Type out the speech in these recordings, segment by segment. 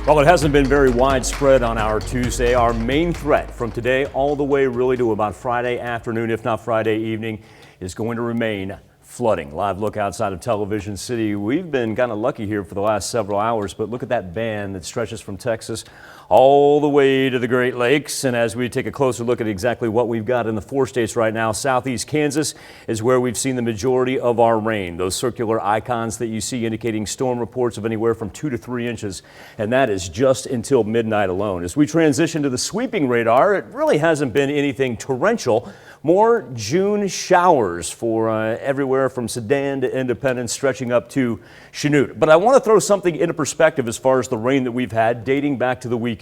Well, it hasn't been very widespread on our Tuesday. Our main threat from today all the way really to about Friday afternoon, if not Friday evening, is going to remain flooding. Live look outside of Television City. We've been kind of lucky here for the last several hours, but look at that band that stretches from Texas all the way to the Great Lakes. And as we take a closer look at exactly what we've got in the four states right now, southeast Kansas is where we've seen the majority of our rain. Those circular icons that you see indicating storm reports of anywhere from 2 to 3 inches, and that is just until midnight alone. As we transition to the sweeping radar, it really hasn't been anything torrential. More June showers for everywhere from Sedan to Independence, stretching up to Chanute. But I want to throw something into perspective as far as the rain that we've had dating back to the weekend.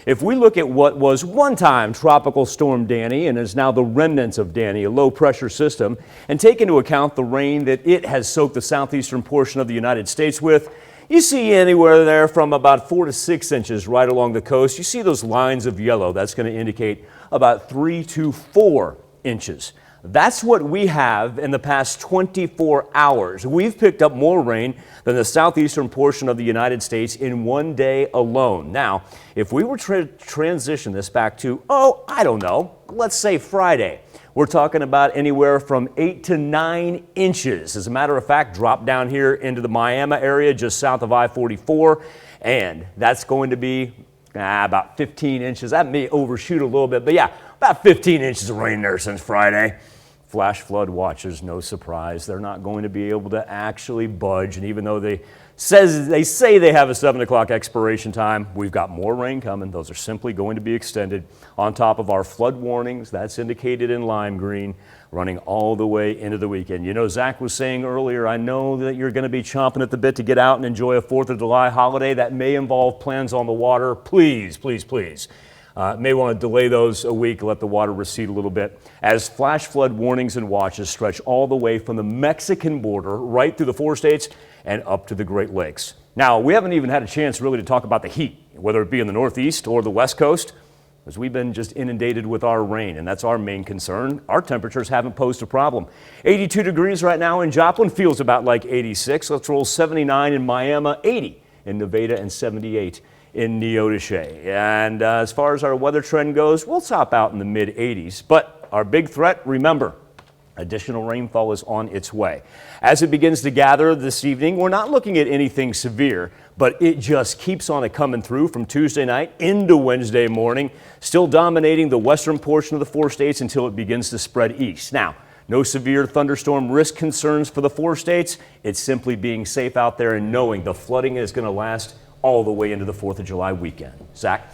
If we look at what was one time Tropical Storm Danny and is now the remnants of Danny, a low pressure system, and take into account the rain that it has soaked the southeastern portion of the United States with, you see anywhere there from about 4 to 6 inches right along the coast. You see those lines of yellow. That's going to indicate about 3 to 4 inches. That's what we have in the past 24 hours. We've picked up more rain than the southeastern portion of the United States in one day alone. Now, if we were to transition this back to, I don't know, let's say Friday, we're talking about anywhere from 8 to 9 inches. As a matter of fact, drop down here into the Miami area just south of I-44, and that's going to be about 15 inches. That may overshoot a little bit, but yeah, about 15 inches of rain there since Friday. Flash flood watchers, no surprise. They're not going to be able to actually budge. And even though they say they have a 7 o'clock expiration time, we've got more rain coming. Those are simply going to be extended on top of our flood warnings. That's indicated in lime green, running all the way into the weekend. You know, Zach was saying earlier, I know that you're going to be chomping at the bit to get out and enjoy a 4th of July holiday. That may involve plans on the water. Please, please, please. May want to delay those a week, let the water recede a little bit, as flash flood warnings and watches stretch all the way from the Mexican border right through the 4 states and up to the Great Lakes. Now, we haven't even had a chance really to talk about the heat, whether it be in the Northeast or the West Coast, as we've been just inundated with our rain, and that's our main concern. Our temperatures haven't posed a problem. 82 degrees right now in Joplin, feels about like 86. Let's roll 79 in Miami, 80 in Nevada, and 78 in Neodesha. And as far as our weather trend goes, we'll top out in the mid 80s. But our big threat, remember, additional rainfall is on its way. As it begins to gather this evening, we're not looking at anything severe, but it just keeps on coming through from Tuesday night into Wednesday morning, still dominating the western portion of the 4 states until it begins to spread east. Now, no severe thunderstorm risk concerns for the 4 states. It's simply being safe out there and knowing the flooding is going to last all the way into the 4th of July weekend. Zach?